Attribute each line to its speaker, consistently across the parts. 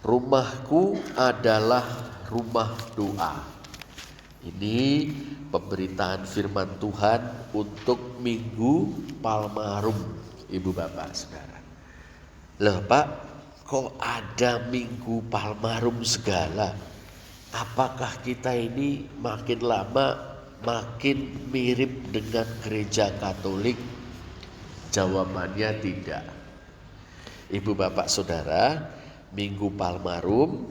Speaker 1: Rumahku adalah rumah doa. Ini pemberitaan firman Tuhan untuk Minggu Palmarum, Ibu Bapak Saudara. Loh Pak, kok ada Minggu Palmarum segala? Apakah kita ini makin lama makin mirip dengan gereja Katolik? Jawabannya tidak. Ibu Bapak Saudara, Minggu Palmarum,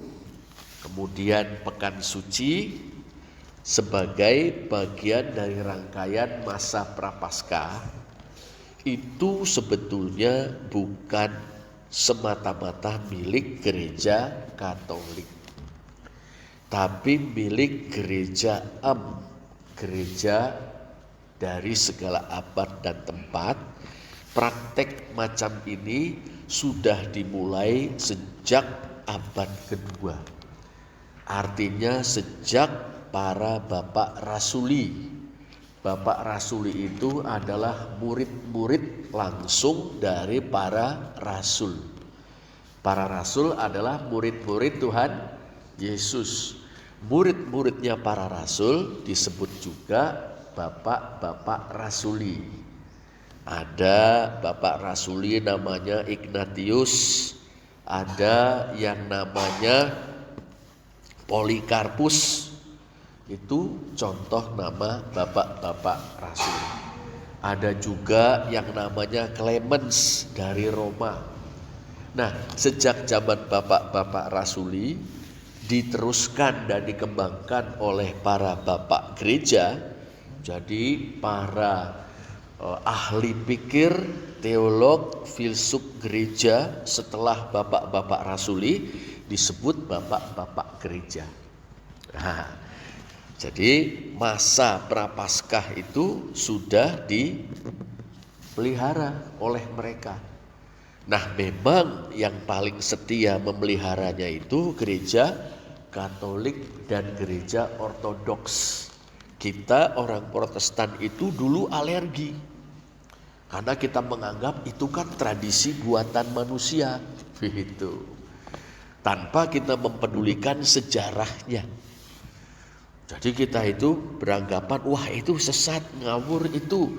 Speaker 1: kemudian Pekan Suci sebagai bagian dari rangkaian masa Prapaskah itu sebetulnya bukan semata-mata milik gereja Katolik, tapi milik gereja gereja dari segala abad dan tempat. Praktek macam ini sudah dimulai sejak abad kedua. Artinya sejak para Bapak Rasuli. Bapak Rasuli itu adalah murid-murid langsung dari para rasul. Para rasul adalah murid-murid Tuhan Yesus. Murid-muridnya para rasul disebut juga Bapak-Bapak Rasuli. Ada Bapak Rasuli namanya Ignatius, ada yang namanya Polikarpus. Itu contoh nama Bapak-Bapak Rasul. Ada juga yang namanya Clemens dari Roma. Nah, sejak zaman Bapak-Bapak Rasuli diteruskan dan dikembangkan oleh para Bapak Gereja. Jadi para ahli pikir, teolog, filsuf gereja setelah Bapak-Bapak Rasuli disebut Bapak-Bapak Gereja. Nah, jadi masa Prapaskah itu sudah dipelihara oleh mereka. Nah, memang yang paling setia memeliharanya itu gereja Katolik dan gereja Ortodoks. Kita orang Protestan itu dulu alergi. Karena kita menganggap itu kan tradisi buatan manusia. Begitu. Tanpa kita mempedulikan sejarahnya. Jadi kita itu beranggapan wah itu sesat, ngawur itu.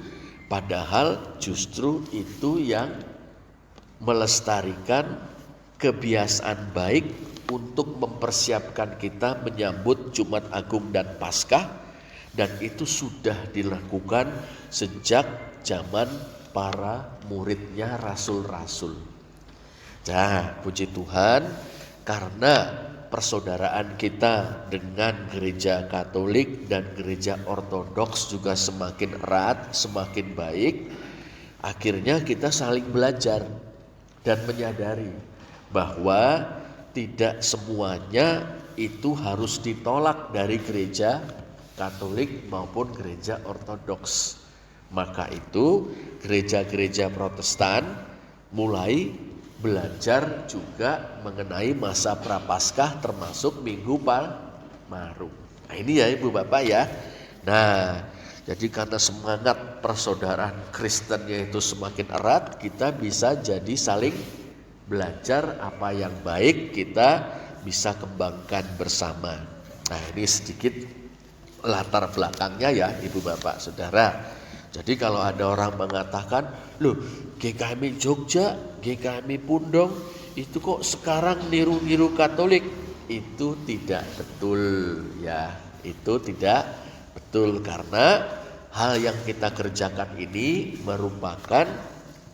Speaker 1: Padahal justru itu yang melestarikan kebiasaan baik untuk mempersiapkan kita menyambut Jumat Agung dan Paskah. Dan itu sudah dilakukan sejak zaman para muridnya rasul-rasul. Nah, puji Tuhan karena persaudaraan kita dengan gereja Katolik dan gereja Ortodoks juga semakin erat, semakin baik. Akhirnya kita saling belajar dan menyadari bahwa tidak semuanya itu harus ditolak dari gereja Katolik maupun gereja Ortodoks. Maka itu gereja-gereja Protestan mulai belajar juga mengenai masa Prapaskah termasuk Minggu Palmarum. Nah, ini ya Ibu Bapak ya. Nah, jadi karena semangat persaudaraan Kristennya itu semakin erat, kita bisa jadi saling belajar apa yang baik kita bisa kembangkan bersama. Nah, ini sedikit latar belakangnya ya Ibu Bapak Saudara. Jadi kalau ada orang mengatakan, loh GKMI Jogja, GKMI Pundong itu kok sekarang niru-niru Katolik, itu tidak betul ya. Itu tidak betul karena hal yang kita kerjakan ini merupakan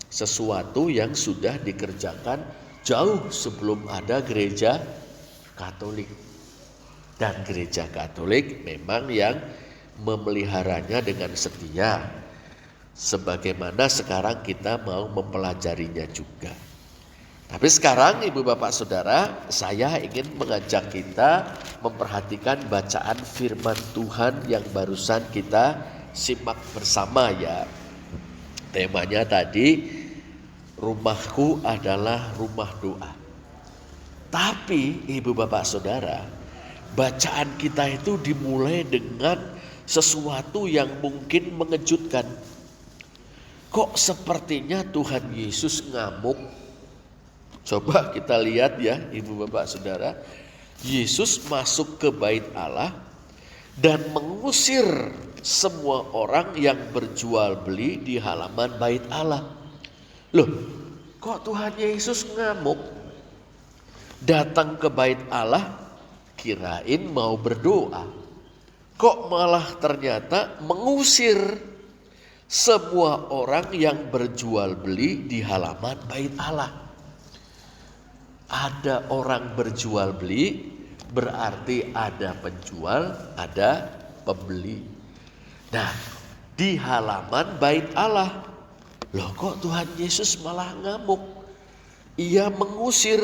Speaker 1: sesuatu yang sudah dikerjakan jauh sebelum ada gereja Katolik. Dan gereja Katolik memang yang memeliharanya dengan setia. Sebagaimana sekarang kita mau mempelajarinya juga. Tapi sekarang Ibu Bapak Saudara, saya ingin mengajak kita memperhatikan bacaan firman Tuhan yang barusan kita simak bersama ya. Temanya tadi, rumahku adalah rumah doa. Tapi Ibu Bapak Saudara, bacaan kita itu dimulai dengan sesuatu yang mungkin mengejutkan. Kok sepertinya Tuhan Yesus ngamuk? Coba kita lihat ya Ibu Bapak Saudara. Yesus masuk ke bait Allah dan mengusir semua orang yang berjual beli di halaman bait Allah. Loh, kok Tuhan Yesus ngamuk? Datang ke bait Allah kirain mau berdoa. Kok malah ternyata mengusir semua orang yang berjual beli di halaman bait Allah. Ada orang berjual beli, berarti ada penjual, ada pembeli. Nah, di halaman bait Allah, loh kok Tuhan Yesus malah ngamuk? Ia mengusir.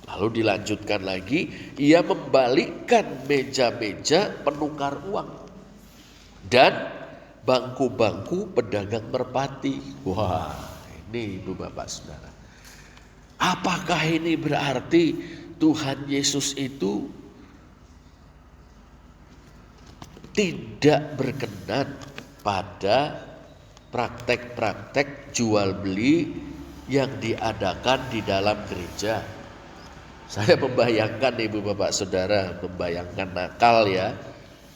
Speaker 1: Lalu dilanjutkan lagi, ia membalikkan meja-meja penukar uang dan bangku-bangku pedagang merpati. Wah, ini Ibu Bapak Saudara. Apakah ini berarti Tuhan Yesus itu tidak berkenan pada praktek-praktek jual beli yang diadakan di dalam gereja? Saya membayangkan Ibu Bapak Saudara, membayangkan nakal ya.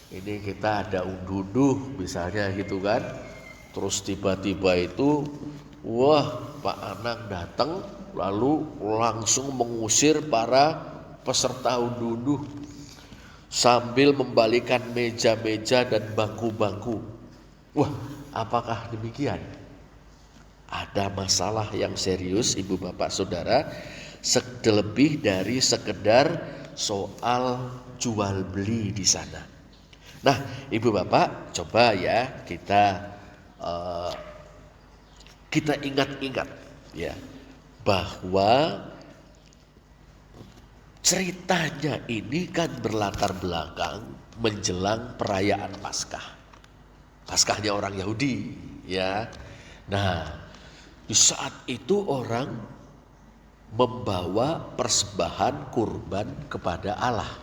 Speaker 1: Ini kita ada unduh-unduh misalnya gitu kan. Terus tiba-tiba itu, wah Pak Anang datang lalu langsung mengusir para peserta unduh-unduh sambil membalikan meja-meja dan bangku-bangku. Wah, apakah demikian? Ada masalah yang serius Ibu Bapak Saudara, lebih dari sekedar soal jual beli di sana. Nah, Ibu Bapak, coba ya kita ingat-ingat ya bahwa ceritanya ini kan berlatar belakang menjelang perayaan Paskah. Paskahnya orang Yahudi ya. Nah, di saat itu orang membawa persembahan kurban kepada Allah.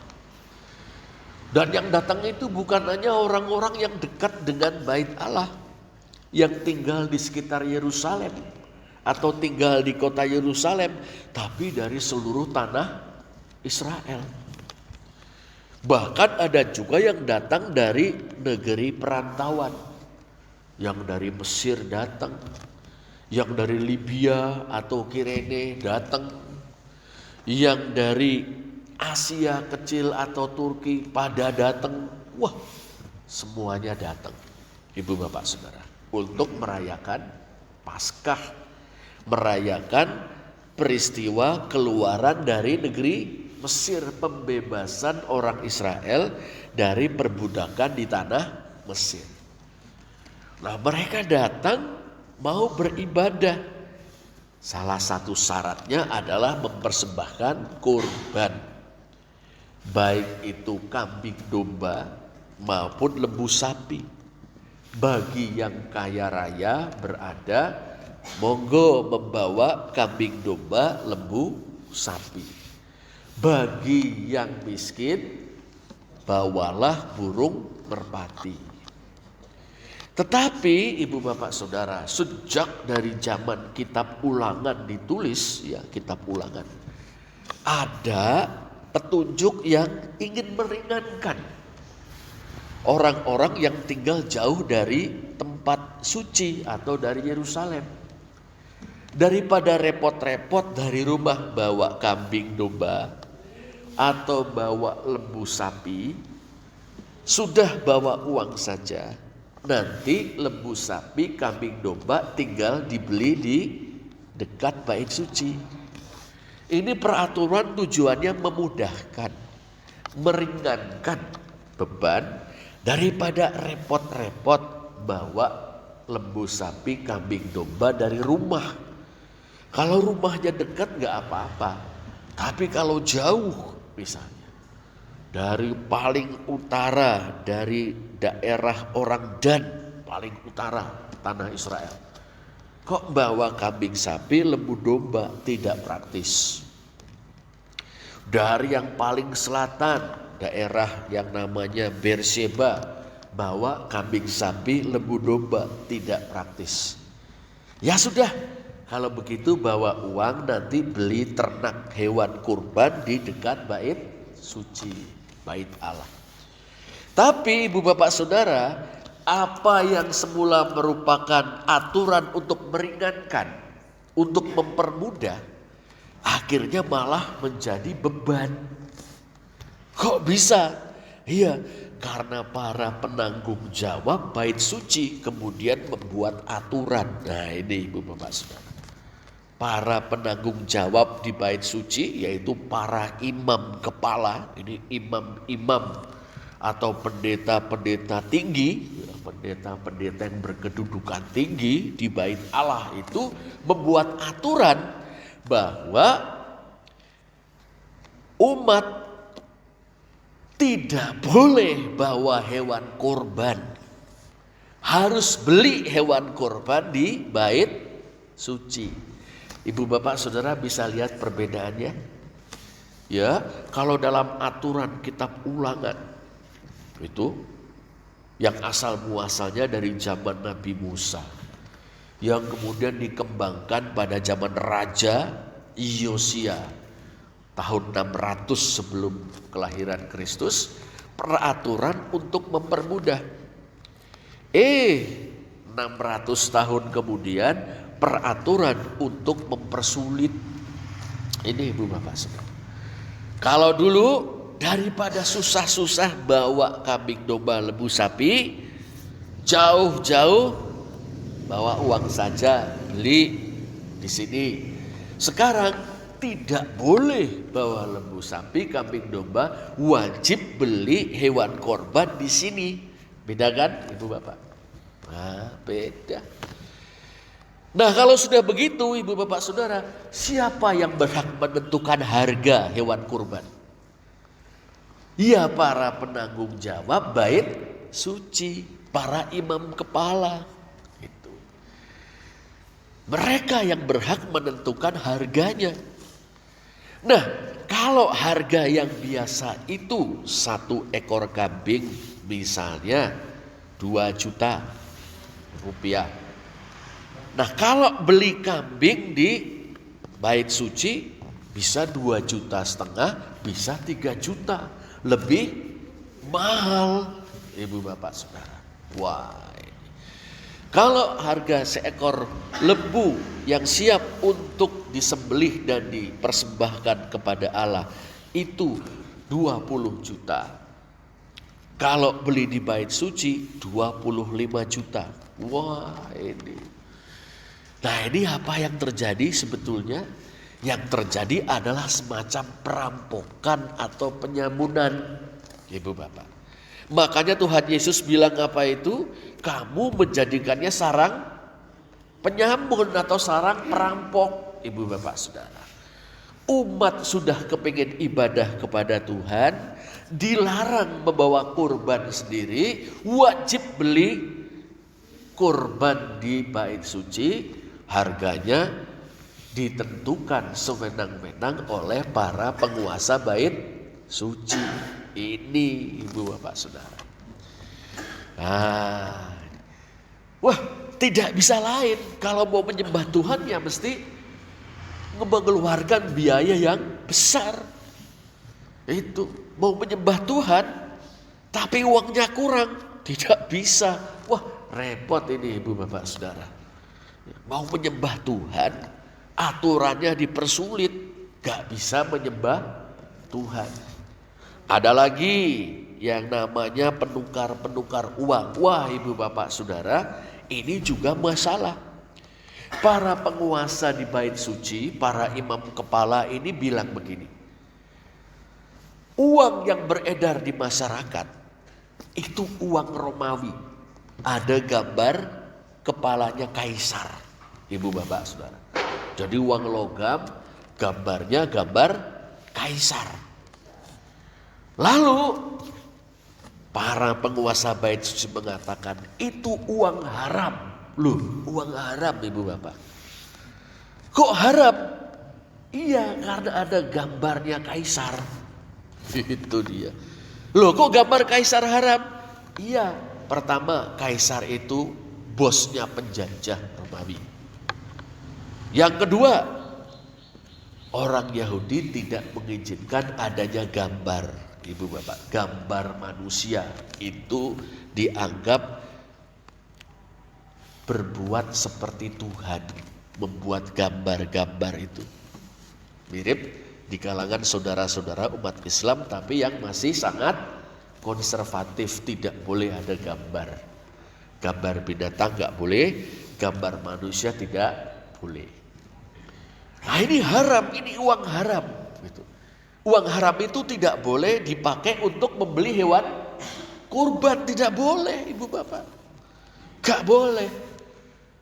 Speaker 1: Dan yang datang itu bukan hanya orang-orang yang dekat dengan bait Allah, yang tinggal di sekitar Yerusalem atau tinggal di kota Yerusalem, tapi dari seluruh tanah Israel. Bahkan ada juga yang datang dari negeri perantauan, yang dari Mesir datang, yang dari Libya atau Kirene datang, yang dari Asia kecil atau Turki pada datang. Wah, semuanya datang Ibu Bapak Saudara untuk merayakan Paskah, merayakan peristiwa keluaran dari negeri Mesir, pembebasan orang Israel dari perbudakan di tanah Mesir. Nah, mereka datang mau beribadah. Salah satu syaratnya adalah mempersembahkan kurban, baik itu kambing domba maupun lembu sapi. Bagi yang kaya raya berada, monggo membawa kambing domba, lembu sapi. Bagi yang miskin, bawalah burung merpati. Tetapi Ibu Bapak Saudara, sejak dari zaman kitab Ulangan ditulis ya, kitab Ulangan, ada petunjuk yang ingin meringankan orang-orang yang tinggal jauh dari tempat suci atau dari Yerusalem. Daripada repot-repot dari rumah bawa kambing domba atau bawa lembu sapi, sudah bawa uang saja. Nanti lembu sapi, kambing domba tinggal dibeli di dekat bait suci. Ini peraturan tujuannya memudahkan, meringankan beban daripada repot-repot bawa lembu sapi, kambing domba dari rumah. Kalau rumahnya dekat gak apa-apa, tapi kalau jauh misalnya dari paling utara, dari daerah orang Dan, paling utara tanah Israel, kok bawa kambing sapi, lembu domba, tidak praktis. Dari yang paling selatan, daerah yang namanya Beersheba, bawa kambing sapi, lembu domba, tidak praktis. Ya sudah, kalau begitu bawa uang nanti beli ternak hewan kurban di dekat bait suci, bait Allah. Tapi ibu bapak saudara, apa yang semula merupakan aturan untuk meringankan, untuk mempermudah, akhirnya malah menjadi beban. Kok bisa? Iya, karena para penanggung jawab bait suci kemudian membuat aturan. Nah ini ibu bapak saudara, para penanggung jawab di bait suci yaitu para imam kepala, ini imam-imam atau pendeta-pendeta tinggi, pendeta-pendeta yang berkedudukan tinggi di bait Allah itu membuat aturan bahwa umat tidak boleh bawa hewan kurban. Harus beli hewan kurban di bait suci. Ibu bapak saudara bisa lihat perbedaannya. Ya, kalau dalam aturan kitab Ulangan itu yang asal muasalnya dari zaman Nabi Musa, yang kemudian dikembangkan pada zaman Raja Yosia tahun 600 sebelum kelahiran Kristus, peraturan untuk mempermudah. 600 tahun kemudian peraturan untuk mempersulit. Ini ibu bapak saudara. Kalau dulu daripada susah-susah bawa kambing domba lembu sapi, jauh-jauh bawa uang saja beli di sini. Sekarang tidak boleh bawa lembu sapi, kambing domba, wajib beli hewan korban di sini. Beda kan ibu bapak? Nah, beda. Nah, kalau sudah begitu ibu bapak saudara, siapa yang berhak menentukan harga hewan kurban? Ya, para penanggung jawab bait suci, para imam kepala. Itu. Mereka yang berhak menentukan harganya. Nah, kalau harga yang biasa itu 1 ekor kambing misalnya 2 juta rupiah. Nah, kalau beli kambing di bait suci bisa 2,5 juta, bisa 3 juta. Lebih mahal ibu bapak saudara. Wah. Kalau harga seekor lembu yang siap untuk disembelih dan dipersembahkan kepada Allah itu 20 juta. Kalau beli di bait suci 25 juta. Wah ini. Nah ini apa yang terjadi sebetulnya? Yang terjadi adalah semacam perampokan atau penyamunan. Ibu bapak. Makanya Tuhan Yesus bilang apa itu? Kamu menjadikannya sarang penyamun atau sarang perampok. Ibu bapak saudara. Umat sudah kepingin ibadah kepada Tuhan. Dilarang membawa kurban sendiri. Wajib beli kurban di bait suci. Harganya ditentukan sewenang-wenang oleh para penguasa bait suci. Ini ibu bapak saudara. Wah tidak bisa lain. Kalau mau menyembah Tuhan ya mesti mengeluarkan biaya yang besar. Itu mau menyembah Tuhan tapi uangnya kurang, tidak bisa. Wah repot ini ibu bapak saudara. Mau menyembah Tuhan aturannya dipersulit, gak bisa menyembah Tuhan. Ada lagi yang namanya penukar-penukar uang. Wah ibu bapak saudara, ini juga masalah. Para penguasa di bait suci, para imam kepala ini bilang begini. Uang yang beredar di masyarakat itu uang Romawi. Ada gambar kepalanya kaisar. Ibu bapak saudara. Jadi uang logam gambarnya gambar kaisar. Lalu para penguasa bait suci mengatakan itu uang haram. Loh, uang haram ibu bapak. Kok haram? Iya, karena ada gambarnya kaisar. Itu dia. Loh, kok gambar kaisar haram? Iya, pertama kaisar itu bosnya penjajah Romawi. Yang kedua, orang Yahudi tidak mengizinkan adanya gambar, Ibu Bapak. Gambar manusia itu dianggap berbuat seperti Tuhan, membuat gambar-gambar itu. Mirip di kalangan saudara-saudara umat Islam, tapi yang masih sangat konservatif, tidak boleh ada gambar. Gambar binatang nggak boleh, gambar manusia tidak boleh. Nah ini haram, ini uang haram. Gitu. Uang haram itu tidak boleh dipakai untuk membeli hewan kurban, tidak boleh Ibu Bapak. Gak boleh.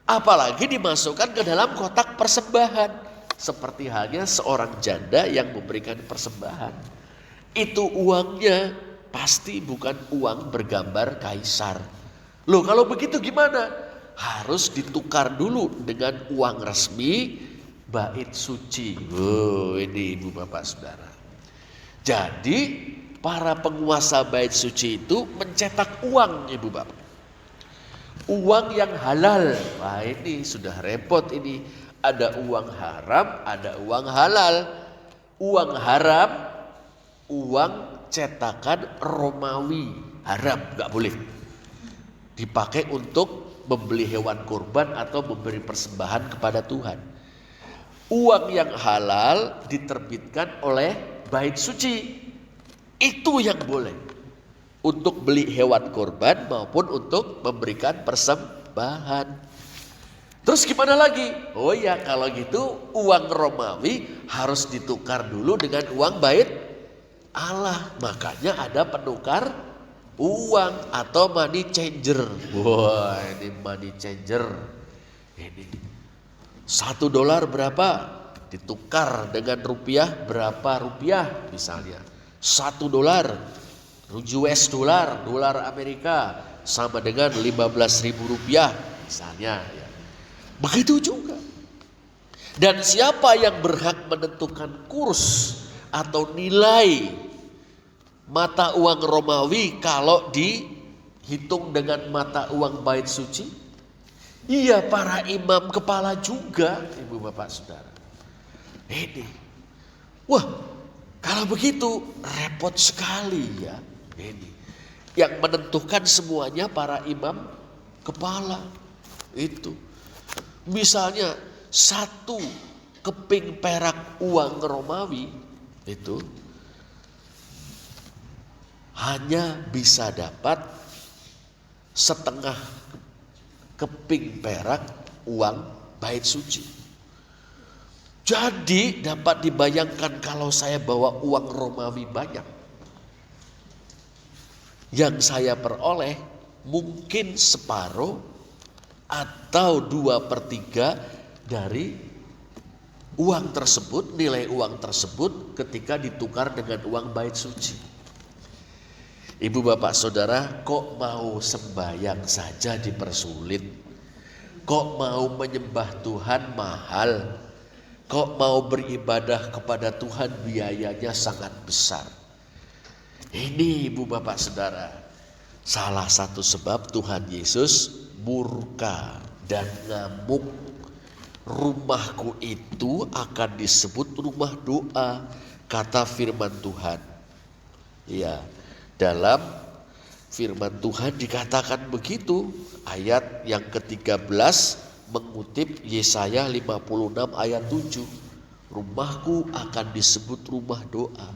Speaker 1: Apalagi dimasukkan ke dalam kotak persembahan. Seperti halnya seorang janda yang memberikan persembahan. Itu uangnya pasti bukan uang bergambar kaisar. Loh kalau begitu gimana? Harus ditukar dulu dengan uang resmi bait suci. Oh ini Ibu Bapak Saudara. Jadi para penguasa bait suci itu mencetak uang Ibu Bapak. Uang yang halal. Wah ini sudah repot ini. Ada uang haram, ada uang halal. Uang haram, uang cetakan Romawi. Haram, gak boleh dipakai untuk membeli hewan kurban atau memberi persembahan kepada Tuhan. Uang yang halal diterbitkan oleh bait suci. Itu yang boleh. Untuk beli hewan kurban maupun untuk memberikan persembahan. Terus gimana lagi? Oh ya kalau gitu uang Romawi harus ditukar dulu dengan uang bait Allah. Makanya ada penukar uang atau money changer. Wah ini money changer. Ini $1 berapa? Ditukar dengan rupiah berapa rupiah misalnya. $1 US dolar Amerika sama dengan 15.000 rupiah misalnya ya. Begitu juga. Dan siapa yang berhak menentukan kurs atau nilai mata uang Romawi kalau dihitung dengan mata uang bait suci? Iya para imam kepala juga Ibu Bapak Saudara. Ini. Wah kalau begitu repot sekali ya. Ini. Yang menentukan semuanya para imam kepala itu. Misalnya 1 keping perak uang Romawi itu hanya bisa dapat setengah keping perak uang bait suci. Jadi dapat dibayangkan kalau saya bawa uang Romawi banyak, yang saya peroleh mungkin separuh atau 2/3 dari uang tersebut, nilai uang tersebut ketika ditukar dengan uang bait suci. Ibu Bapak Saudara, kok mau sembahyang saja dipersulit? Kok mau menyembah Tuhan mahal? Kok mau beribadah kepada Tuhan biayanya sangat besar? Ini Ibu Bapak Saudara, salah satu sebab Tuhan Yesus murka dan ngamuk. Rumahku itu akan disebut rumah doa, kata firman Tuhan. Ya, dalam firman Tuhan dikatakan begitu. Ayat yang ke-13 mengutip Yesaya 56 ayat 7. Rumahku akan disebut rumah doa.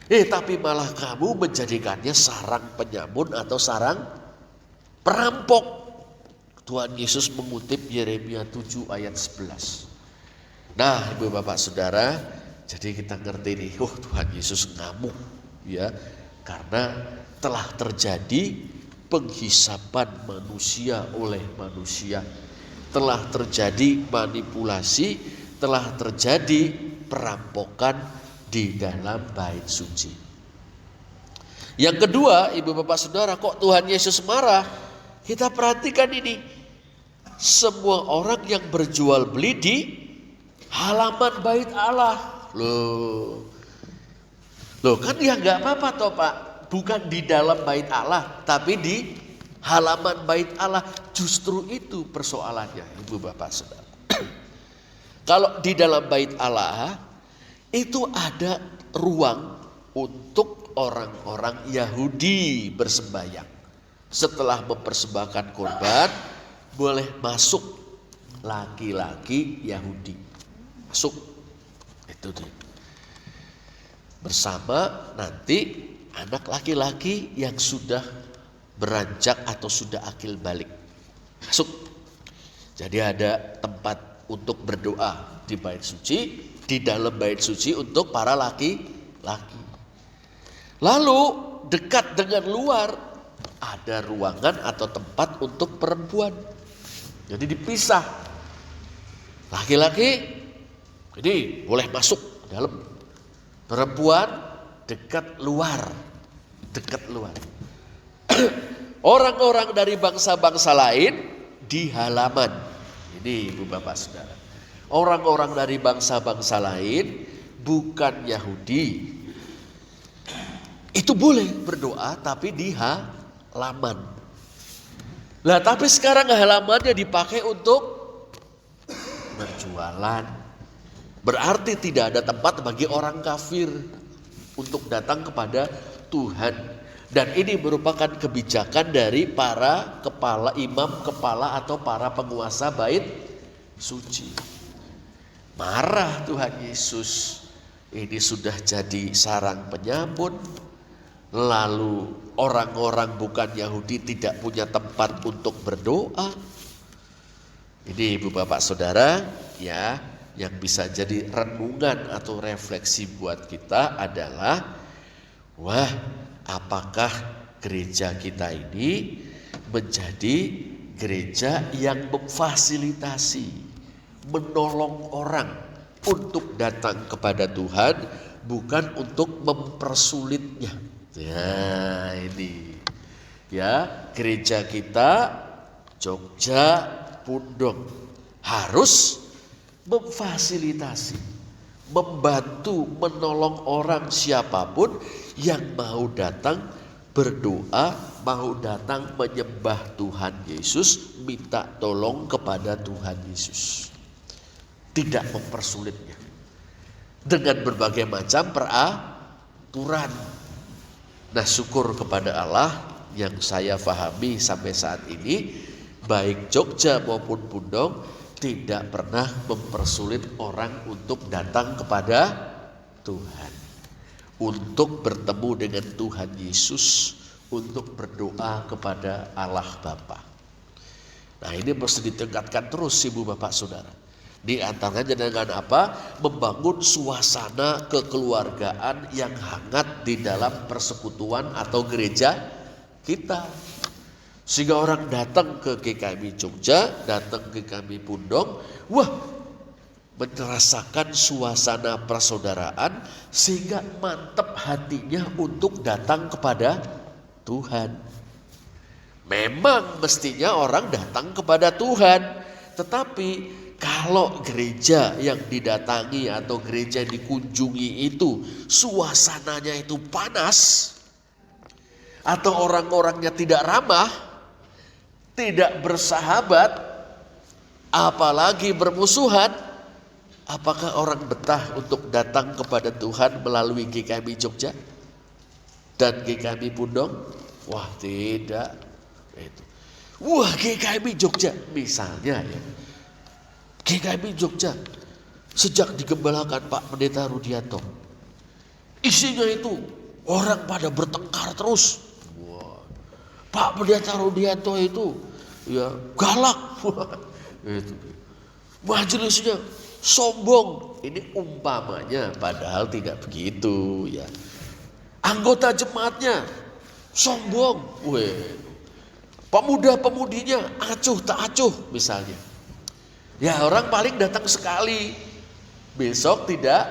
Speaker 1: Tapi malah kamu menjadikannya sarang penyamun atau sarang perampok. Tuhan Yesus mengutip Yeremia 7 ayat 11. Nah Ibu Bapak Saudara, jadi kita ngerti nih, Tuhan Yesus ngamuk ya, karena telah terjadi penghisapan manusia oleh manusia, telah terjadi manipulasi, telah terjadi perampokan di dalam bait suci. Yang kedua, Ibu Bapak Saudara, kok Tuhan Yesus marah? Kita perhatikan ini. Semua orang yang berjual beli di halaman bait Allah. Loh kan ya gak apa-apa toh Pak. Bukan di dalam bait Allah, tapi di halaman bait Allah. Justru itu persoalannya Ibu Bapak Saudara. Kalau di dalam bait Allah itu ada ruang untuk orang-orang Yahudi bersembahyang. Setelah mempersembahkan korban, boleh masuk laki-laki Yahudi. Masuk. Itu dia. Bersama nanti anak laki-laki yang sudah beranjak atau sudah akil balik. Masuk. Jadi ada tempat untuk berdoa di bait suci, di dalam bait suci untuk para laki-laki. Lalu dekat dengan luar ada ruangan atau tempat untuk perempuan. Jadi dipisah. Laki-laki ini boleh masuk ke dalam. Perempuan dekat luar. Dekat luar. Orang-orang dari bangsa-bangsa lain di halaman. Ini Ibu Bapak Saudara. Orang-orang dari bangsa-bangsa lain bukan Yahudi. Itu boleh berdoa tapi di halaman. Lah tapi sekarang halamannya dipakai untuk berjualan. Berarti tidak ada tempat bagi orang kafir untuk datang kepada Tuhan. Dan ini merupakan kebijakan dari para kepala imam, kepala atau para penguasa bait suci. Marah Tuhan Yesus. Ini sudah jadi sarang penyamun. Lalu orang-orang bukan Yahudi tidak punya tempat untuk berdoa. Ini Ibu Bapak Saudara, ya, yang bisa jadi renungan atau refleksi buat kita adalah, wah, apakah gereja kita ini menjadi gereja yang memfasilitasi, menolong orang untuk datang kepada Tuhan, bukan untuk mempersulitnya. Ya, ini ya, gereja kita Jogja Pundong harus memfasilitasi, membantu, menolong orang siapapun yang mau datang berdoa, mau datang menyembah Tuhan Yesus, minta tolong kepada Tuhan Yesus. Tidak mempersulitnya dengan berbagai macam peraturan. Nah, syukur kepada Allah yang saya pahami sampai saat ini, baik Jogja maupun Pundong tidak pernah mempersulit orang untuk datang kepada Tuhan, untuk bertemu dengan Tuhan Yesus, untuk berdoa kepada Allah Bapa. Nah, ini mesti ditingkatkan terus Ibu Bapak Saudara. Di antaranya dengan apa? Membangun suasana kekeluargaan yang hangat di dalam persekutuan atau gereja kita. Sehingga orang datang ke GKMI Jogja, datang ke GKMI Pundong, wah, merasakan suasana persaudaraan sehingga mantap hatinya untuk datang kepada Tuhan. Memang mestinya orang datang kepada Tuhan, tetapi kalau gereja yang didatangi atau gereja yang dikunjungi itu suasananya itu panas, atau orang-orangnya tidak ramah, tidak bersahabat, apalagi bermusuhan, apakah orang betah untuk datang kepada Tuhan melalui GKMI Jogja dan GKMI Pundong? Wah, tidak. Itu. Wah, GKMI Jogja misalnya ya. GKMI Jogja sejak digembalakan Pak Pendeta Rudianto, isinya itu orang pada bertengkar terus. Wah, Pak Pendeta Rudianto itu ya galak. Itu. Majelisnya sombong. Ini umpamanya, padahal tidak begitu ya. Anggota jemaatnya sombong. Pemuda-pemudinya acuh tak acuh misalnya. Ya, orang paling datang sekali, besok tidak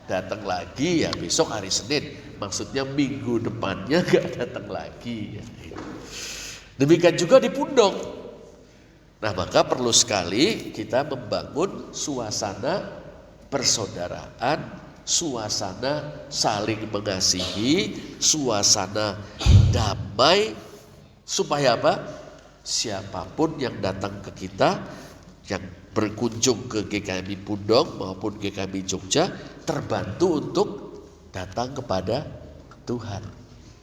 Speaker 1: datang lagi, ya besok hari Senin, maksudnya minggu depannya gak datang lagi ya. Demikian juga di Pundong. Nah, maka perlu sekali kita membangun suasana persaudaraan, suasana saling mengasihi, suasana damai, supaya apa? Siapapun yang datang ke kita, yang berkunjung ke GKMI Pundong maupun GKMI Jogja terbantu untuk datang kepada Tuhan.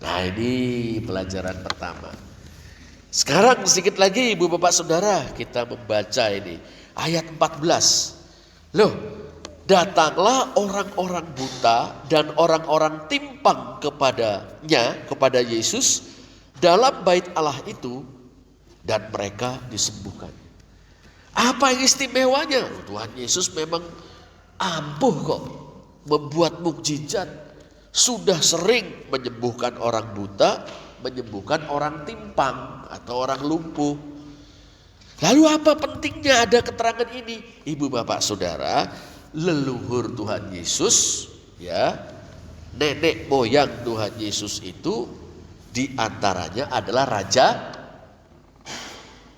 Speaker 1: Nah, ini pelajaran pertama. Sekarang sedikit lagi Ibu Bapak Saudara, kita membaca ini ayat 14. Loh, datanglah orang-orang buta dan orang-orang timpang kepada Yesus dalam bait Allah itu, dan mereka disembuhkan. Apa yang istimewanya? Tuhan Yesus memang ampuh kok membuat mukjizat. Sudah sering menyembuhkan orang buta, menyembuhkan orang timpang atau orang lumpuh. Lalu apa pentingnya ada keterangan ini? Ibu Bapak Saudara, leluhur Tuhan Yesus, ya, nenek moyang Tuhan Yesus itu diantaranya adalah raja.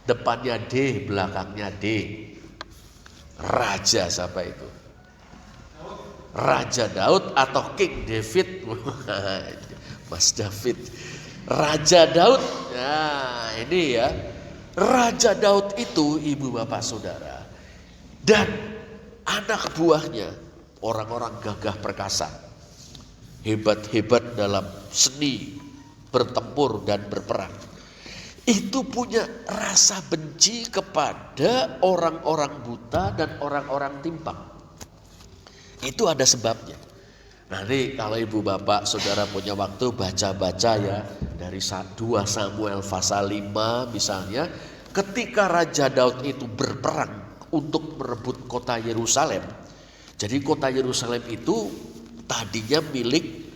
Speaker 1: Depannya D, belakangnya D. Raja siapa itu? Raja Daud atau King David. Mas David. Raja Daud. Nah, ini ya. Raja Daud itu Ibu Bapak Saudara. Dan anak buahnya orang-orang gagah perkasa. Hebat-hebat dalam seni bertempur dan berperang. Itu punya rasa benci kepada orang-orang buta dan orang-orang timpang. Itu ada sebabnya. Nanti kalau Ibu Bapak Saudara punya waktu baca-baca ya dari 2 Samuel pasal 5 misalnya, ketika Raja Daud itu berperang untuk merebut kota Yerusalem. Jadi kota Yerusalem itu tadinya milik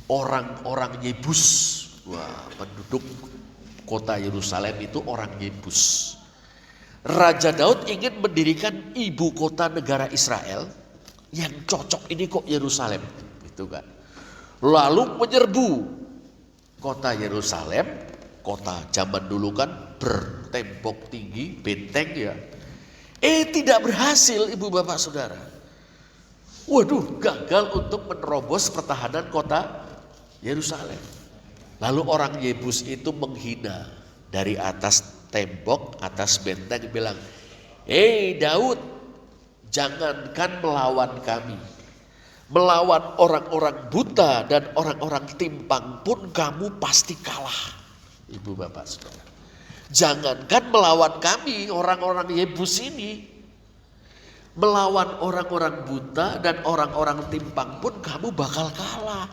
Speaker 1: orang-orang Yebus. Wah, penduduk kota Yerusalem itu orang Yebus. Raja Daud ingin mendirikan ibu kota negara Israel, yang cocok ini kok Yerusalem, gitu kan. Lalu menyerbu kota Yerusalem, kota zaman dulu kan bertembok tinggi, benteng ya. Tidak berhasil Ibu Bapak Saudara. Waduh, gagal untuk menerobos pertahanan kota Yerusalem. Lalu orang Yebus itu menghina dari atas tembok, atas benteng, bilang, Daud, jangankan melawan kami, melawan orang-orang buta dan orang-orang timpang pun kamu pasti kalah. Ibu Bapak Saudara, jangankan melawan kami, orang-orang Yebus ini, melawan orang-orang buta dan orang-orang timpang pun kamu bakal kalah.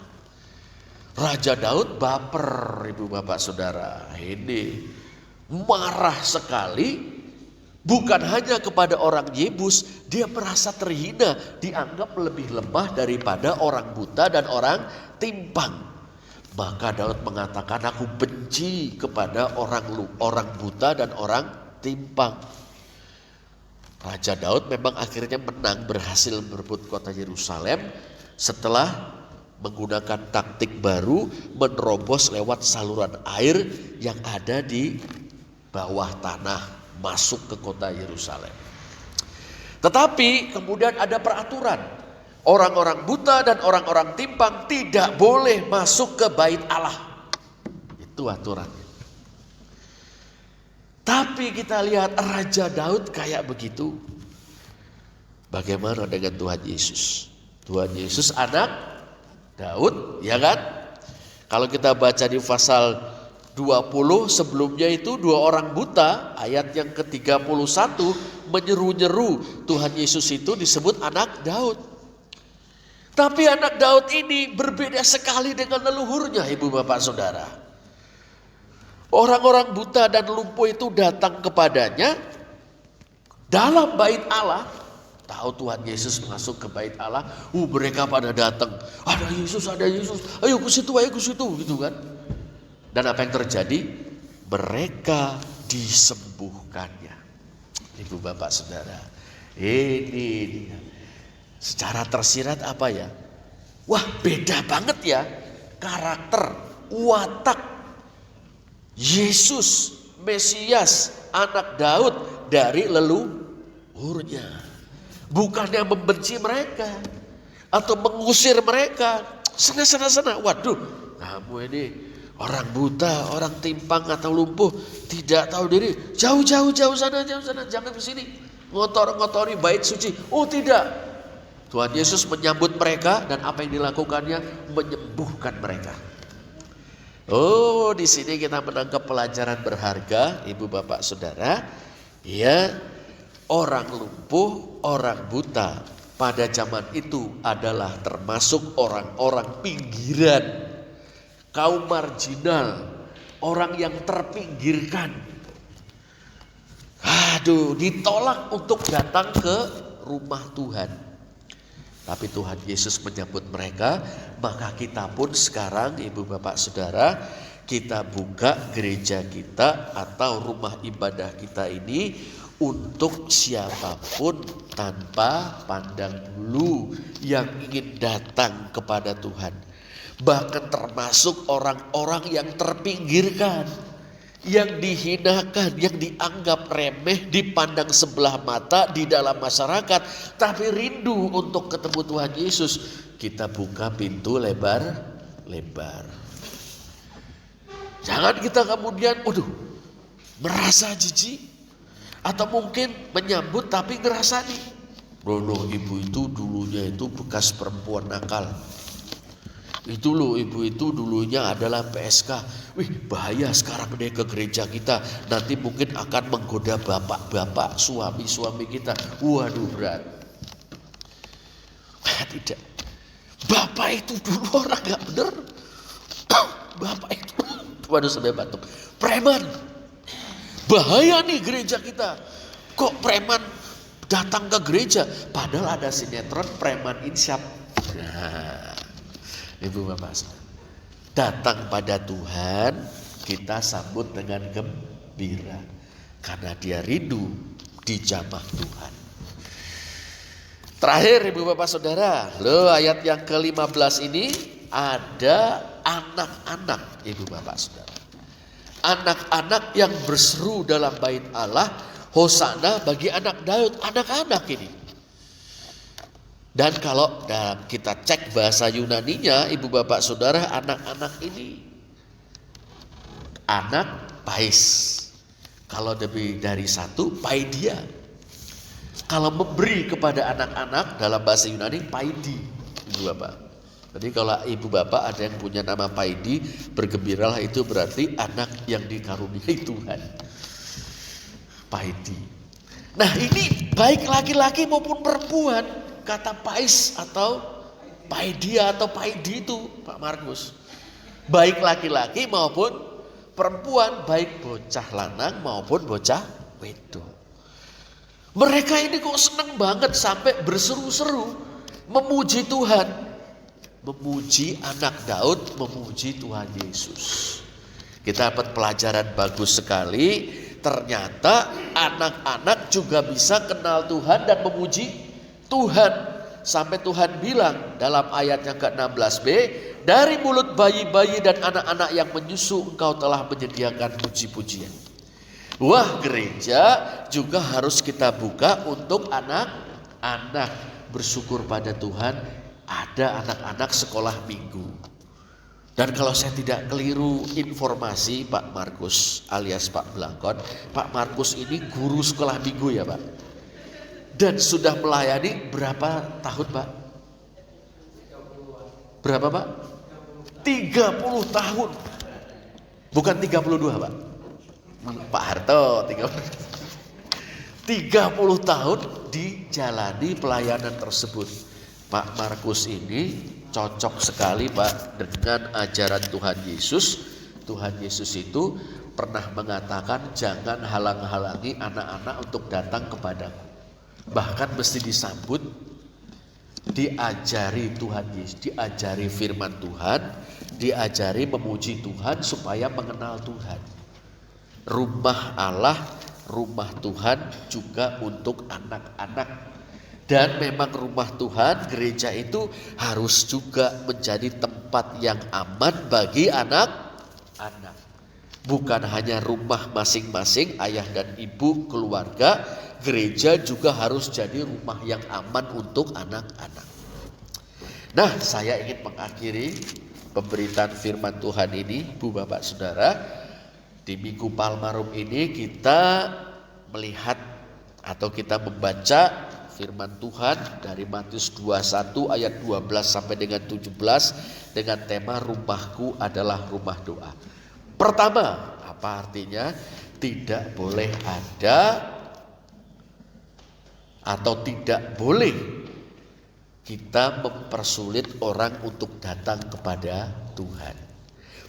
Speaker 1: Raja Daud baper Ibu Bapak Saudara, ini marah sekali, bukan hanya kepada orang Yebus, dia merasa terhina, dianggap lebih lemah daripada orang buta dan orang timpang. Maka Daud mengatakan, aku benci kepada orang buta dan orang timpang. Raja Daud memang akhirnya menang, berhasil merebut kota Yerusalem setelah menggunakan taktik baru, menerobos lewat saluran air yang ada di bawah tanah masuk ke kota Yerusalem. Tetapi kemudian ada peraturan, orang-orang buta dan orang-orang timpang tidak boleh masuk ke bait Allah. Itu aturannya. Tapi kita lihat Raja Daud kayak begitu. Bagaimana dengan Tuhan Yesus? Tuhan Yesus anak Daud, ya kan? Kalau kita baca di pasal 20 sebelumnya itu 2 orang buta, ayat yang ke-31 menyeru-nyeru Tuhan Yesus itu disebut anak Daud. Tapi anak Daud ini berbeda sekali dengan leluhurnya Ibu Bapak Saudara. Orang-orang buta dan lumpuh itu datang kepadanya dalam bait Allah. Tahu Tuhan Yesus masuk ke bait Allah, mereka pada datang, ada Yesus, ayo ke situ, gitu kan. Dan apa yang terjadi? Mereka disembuhkannya. Ibu Bapak Saudara, ini secara tersirat apa ya? Wah, beda banget ya karakter, watak Yesus, Mesias, anak Daud dari leluhurnya. Bukannya membenci mereka atau mengusir mereka. Sana. Waduh, kamu ini orang buta, orang timpang atau lumpuh, tidak tahu diri, jauh sana, jangan ke sini, ngotori bait suci. Oh tidak, Tuhan Yesus menyambut mereka dan apa yang dilakukannya menyembuhkan mereka. Oh, di sini kita menangkap pelajaran berharga, Ibu Bapak Saudara. Ya, orang lumpuh, orang buta pada zaman itu adalah termasuk orang-orang pinggiran, kaum marginal, orang yang terpinggirkan. Aduh, ditolak untuk datang ke rumah Tuhan. Tapi Tuhan Yesus menyambut mereka. Maka kita pun sekarang, Ibu Bapak Saudara, kita buka gereja kita atau rumah ibadah kita ini untuk siapapun tanpa pandang bulu yang ingin datang kepada Tuhan. Bahkan termasuk orang-orang yang terpinggirkan, yang dihinakan, yang dianggap remeh, dipandang sebelah mata di dalam masyarakat, tapi rindu untuk ketemu Tuhan Yesus. Kita buka pintu lebar-lebar. Jangan kita kemudian merasa jijik, atau mungkin menyambut tapi ngerasani, loh ibu itu dulunya itu bekas perempuan nakal. Itu loh ibu itu dulunya adalah PSK. Wih, bahaya sekarang dia ke gereja kita, nanti mungkin akan menggoda bapak-bapak, suami-suami kita. Waduh, berat. Tidak. Bapak itu dulu orang gak bener. Bapak itu, waduh sampai batuk, preman. Bahaya nih gereja kita. Kok preman datang ke gereja? Padahal ada sinetron preman insyaf. Nah, Ibu Bapak, datang pada Tuhan kita sambut dengan gembira, karena dia rindu dijamah Tuhan. Terakhir Ibu Bapak Saudara, ayat yang ke-15 ini ada anak-anak Ibu Bapak Saudara. Anak-anak yang berseru dalam bait Allah, Hosana bagi anak Daud, anak-anak ini. Dan kalau kita cek bahasa Yunaninya, Ibu Bapak Saudara, anak-anak ini anak pais. Kalau lebih dari satu, paidia. Kalau memberi kepada anak-anak dalam bahasa Yunani, paidi, Ibu Bapak. Jadi kalau ibu bapak ada yang punya nama Paidi, bergembiralah, itu berarti anak yang dikaruniai Tuhan. Paidi. Nah ini baik laki-laki maupun perempuan, kata pais atau Paidia atau Paidi itu Pak Markus. Baik laki-laki maupun perempuan, baik bocah lanang maupun bocah wedok. Mereka ini kok seneng banget sampai berseru-seru memuji Tuhan. Memuji anak Daud, memuji Tuhan Yesus. Kita dapat pelajaran bagus sekali. Ternyata anak-anak juga bisa kenal Tuhan dan memuji Tuhan. Sampai Tuhan bilang dalam ayat yang ke-16b, dari mulut bayi-bayi dan anak-anak yang menyusu engkau telah menyediakan puji-pujian. Wah, gereja juga harus kita buka untuk anak-anak. Bersyukur pada Tuhan ada anak-anak sekolah minggu. Dan kalau saya tidak keliru informasi Pak Markus alias Pak Blangkon, Pak Markus ini guru sekolah minggu ya Pak. Dan sudah melayani berapa tahun Pak? Berapa Pak? 30 tahun. Bukan 32 Pak. Pak Harto 30 tahun dijalani pelayanan tersebut. Pak Markus ini cocok sekali Pak dengan ajaran Tuhan Yesus. Tuhan Yesus itu pernah mengatakan jangan halang-halangi anak-anak untuk datang kepadaku. Bahkan mesti disambut, diajari Tuhan Yesus, diajari firman Tuhan, diajari memuji Tuhan supaya mengenal Tuhan. Rumah Allah, rumah Tuhan juga untuk anak-anak. Dan memang rumah Tuhan, gereja itu harus juga menjadi tempat yang aman bagi anak-anak. Bukan hanya rumah masing-masing ayah dan ibu keluarga, gereja juga harus jadi rumah yang aman untuk anak-anak. Nah, saya ingin mengakhiri pemberitaan firman Tuhan ini, Bu Bapak Saudara, di Minggu Palmarum ini kita melihat atau kita membaca firman Tuhan dari Matius 21 ayat 12 sampai dengan 17 dengan tema rumahku adalah rumah doa. Pertama, apa artinya? Tidak boleh ada atau tidak boleh kita mempersulit orang untuk datang kepada Tuhan.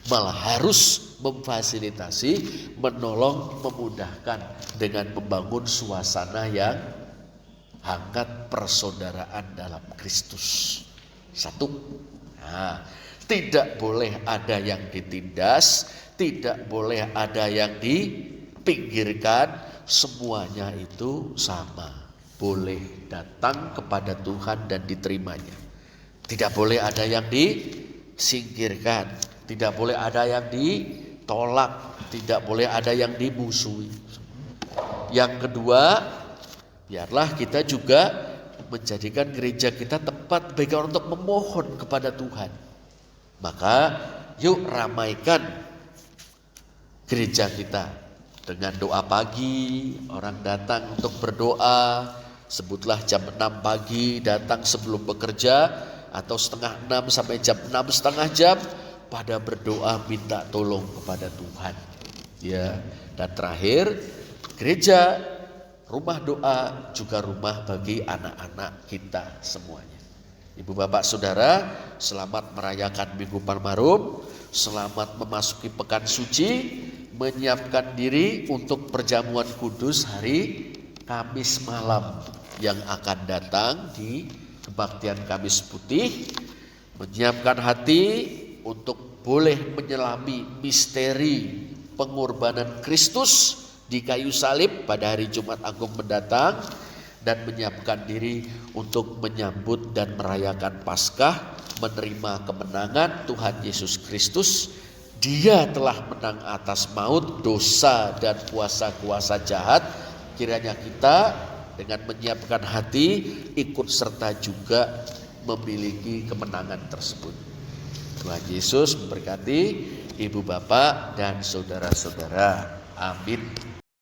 Speaker 1: Malah harus memfasilitasi, menolong, memudahkan dengan membangun suasana yang hangat persaudaraan dalam Kristus. Satu. Nah, tidak boleh ada yang ditindas, tidak boleh ada yang dipinggirkan, semuanya itu sama. Boleh datang kepada Tuhan dan diterimanya. Tidak boleh ada yang disingkirkan, tidak boleh ada yang ditolak, tidak boleh ada yang dimusuhi. Yang kedua, biarlah kita juga menjadikan gereja kita tempat bagi orang untuk memohon kepada Tuhan. Maka yuk ramaikan gereja kita dengan doa pagi, orang datang untuk berdoa. Sebutlah jam 6 pagi datang sebelum bekerja, atau setengah 6 sampai jam 6 setengah jam pada berdoa minta tolong kepada Tuhan. Ya, dan terakhir gereja rumah doa juga rumah bagi anak-anak kita semuanya. Ibu Bapak Saudara, selamat merayakan Minggu Palmarum, selamat memasuki pekan suci, menyiapkan diri untuk perjamuan kudus hari Kamis malam yang akan datang di kebaktian Kamis Putih. Menyiapkan hati untuk boleh menyelami misteri pengorbanan Kristus di kayu salib pada hari Jumat Agung mendatang, dan menyiapkan diri untuk menyambut dan merayakan Paskah, menerima kemenangan Tuhan Yesus Kristus. Dia telah menang atas maut, dosa, dan kuasa-kuasa jahat. Kiranya kita dengan menyiapkan hati ikut serta juga memiliki kemenangan tersebut. Tuhan Yesus memberkati Ibu Bapak dan saudara-saudara. Amin.